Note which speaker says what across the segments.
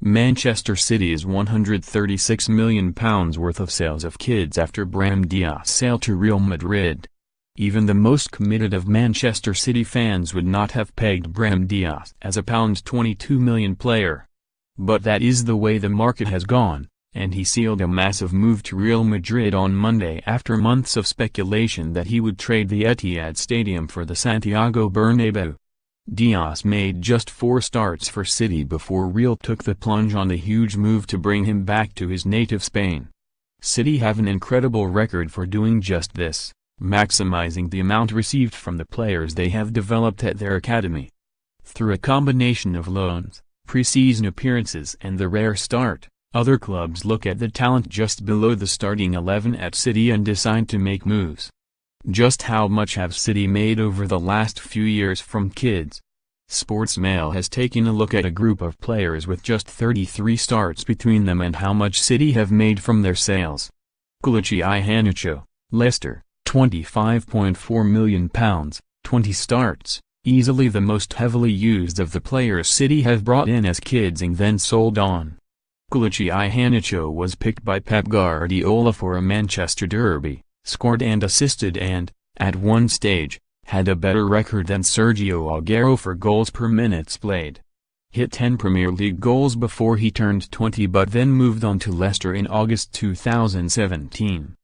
Speaker 1: Manchester City's £136 million worth of sales of kids after Brahim Diaz sale to Real Madrid. Even the most committed of Manchester City fans would not have pegged Brahim Diaz as a £22 million player. But that is the way the market has gone, and he sealed a massive move to Real Madrid on Monday after months of speculation that he would trade the Etihad Stadium for the Santiago Bernabeu. Diaz made just 4 starts for City before Real took the plunge on the huge move to bring him back to his native Spain. City have an incredible record for doing just this, maximizing the amount received from the players they have developed at their academy. Through a combination of loans, pre-season appearances and the rare start, other clubs look at the talent just below the starting 11 at City and decide to make moves. Just how much have City made over the last few years from kids? Sportsmail has taken a look at a group of players with just 33 starts between them and how much City have made from their sales. Kelechi Iheanacho, Leicester, £25.4 million, 20 starts, easily the most heavily used of the players City have brought in as kids and then sold on. Kelechi Iheanacho was picked by Pep Guardiola for a Manchester derby, scored and assisted and, at one stage, had a better record than Sergio Aguero for goals per minutes played. Hit 10 Premier League goals before he turned 20 but then moved on to Leicester in August 2017.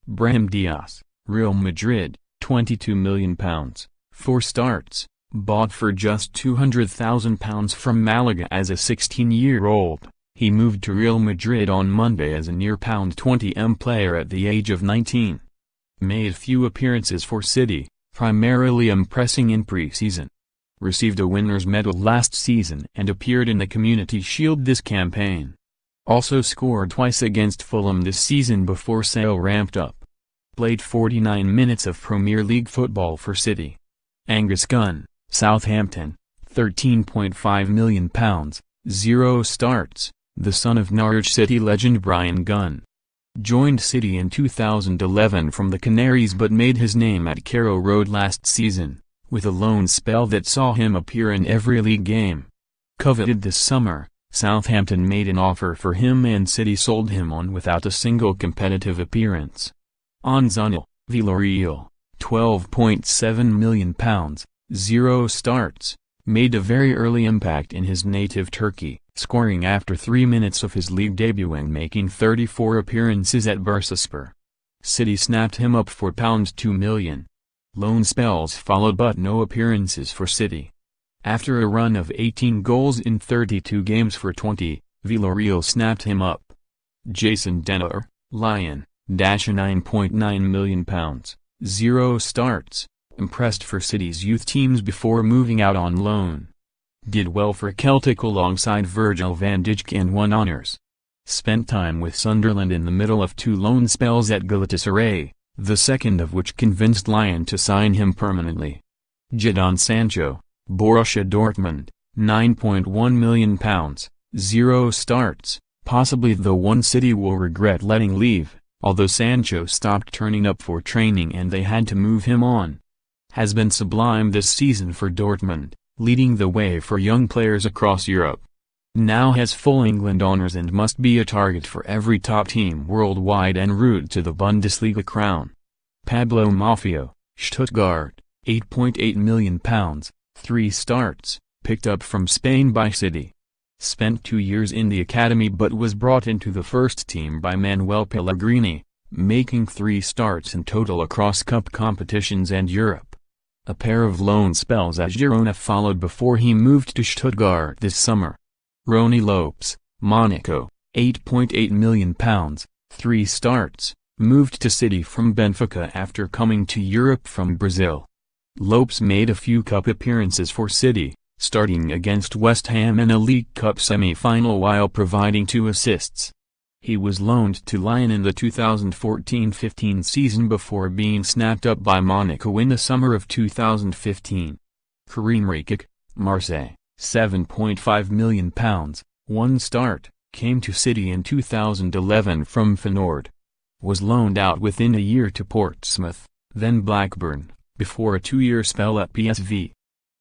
Speaker 1: Brahim Diaz, Real Madrid, £22 million, 4 starts, bought for just £200,000 from Malaga as a 16-year-old. He moved to Real Madrid on Monday as a near £20M player at the age of 19. Made few appearances for City, primarily impressing in pre-season. Received a winner's medal last season and appeared in the Community Shield this campaign. Also scored twice against Fulham this season before sale ramped up. Played 49 minutes of Premier League football for City. Angus Gunn, Southampton, £13.5 million, 0 starts, the son of Norwich City legend Brian Gunn. Joined City in 2011 from the Canaries but made his name at Carrow Road last season, with a loan spell that saw him appear in every league game. Coveted this summer, Southampton made an offer for him and City sold him on without a single competitive appearance. Onzonal, Villarreal, £12.7 million, 0 starts, made a very early impact in his native Turkey, scoring after 3 minutes of his league debut and making 34 appearances at Bursaspor. City snapped him up for £2 million. Loan spells followed but no appearances for City. After a run of 18 goals in 32 games for 20, Villarreal snapped him up. Jason Denayer, Lyon, £9.9 million, 0 starts, impressed for City's youth teams before moving out on loan. Did well for Celtic alongside Virgil van Dijk and won honours. Spent time with Sunderland in the middle of 2 loan spells at Galatasaray, the second of which convinced Lyon to sign him permanently. Jadon Sancho, Borussia Dortmund, £9.1 million, 0 starts, possibly the one City will regret letting leave, although Sancho stopped turning up for training and they had to move him on. Has been sublime this season for Dortmund, leading the way for young players across Europe. Now has full England honours and must be a target for every top team worldwide en route to the Bundesliga crown. Pablo Maffeo, Stuttgart, £8.8 million, 3 starts, picked up from Spain by City. Spent 2 years in the academy but was brought into the first team by Manuel Pellegrini, making 3 starts in total across cup competitions and Europe. A pair of loan spells at Girona followed before he moved to Stuttgart this summer. Rony Lopes, Monaco, £8.8 million, 3 starts, moved to City from Benfica after coming to Europe from Brazil. Lopes made a few cup appearances for City, starting against West Ham in a League Cup semi-final while providing 2 assists. He was loaned to Lyon in the 2014-15 season before being snapped up by Monaco in the summer of 2015. Karim Rakik, Marseille, £7.5 million, 1 start, came to City in 2011 from Feyenoord. Was loaned out within a year to Portsmouth, then Blackburn, before a 2-year spell at PSV.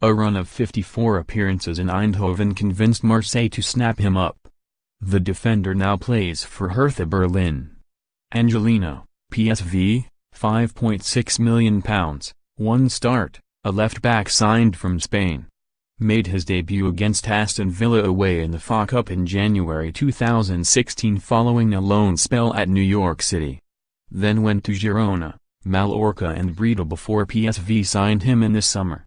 Speaker 1: A run of 54 appearances in Eindhoven convinced Marseille to snap him up. The defender now plays for Hertha Berlin. Angelino, PSV, £5.6 million, 1 start, a left-back signed from Spain. Made his debut against Aston Villa away in the FA Cup in January 2016 following a loan spell at New York City. Then went to Girona, Mallorca and Breda before PSV signed him in the summer.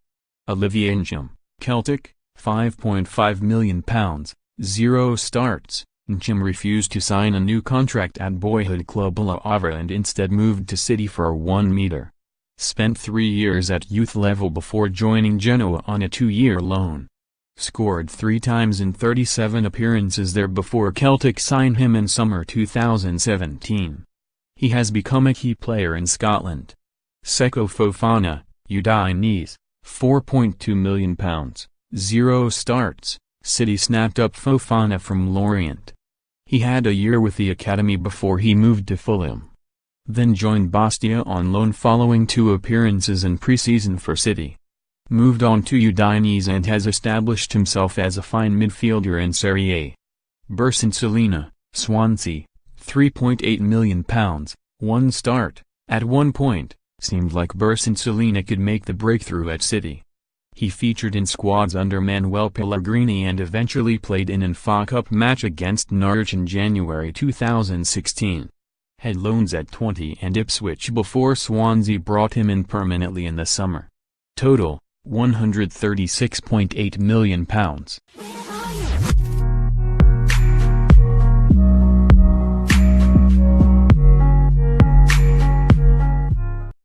Speaker 1: Olivier Ntcham, Celtic, £5.5 million, 0 starts. Ntcham refused to sign a new contract at boyhood club Le Havre and instead moved to City for a 1 meter. Spent 3 years at youth level before joining Genoa on a 2-year loan. Scored 3 times in 37 appearances there before Celtic signed him in summer 2017. He has become a key player in Scotland. Seko Fofana, Udinese, £4.2 million, 0 starts. City snapped up Fofana from Lorient. He had a year with the academy before he moved to Fulham. Then joined Bastia on loan following 2 appearances in pre-season for City. Moved on to Udinese and has established himself as a fine midfielder in Serie A. Bersensalina, Swansea, £3.8 million, 1 start. At one point, seemed like Bersensalina could make the breakthrough at City. He featured in squads under Manuel Pellegrini and eventually played in an FA Cup match against Norwich in January 2016. Had loans at 20 and Ipswich before Swansea brought him in permanently in the summer. Total, £136.8 million.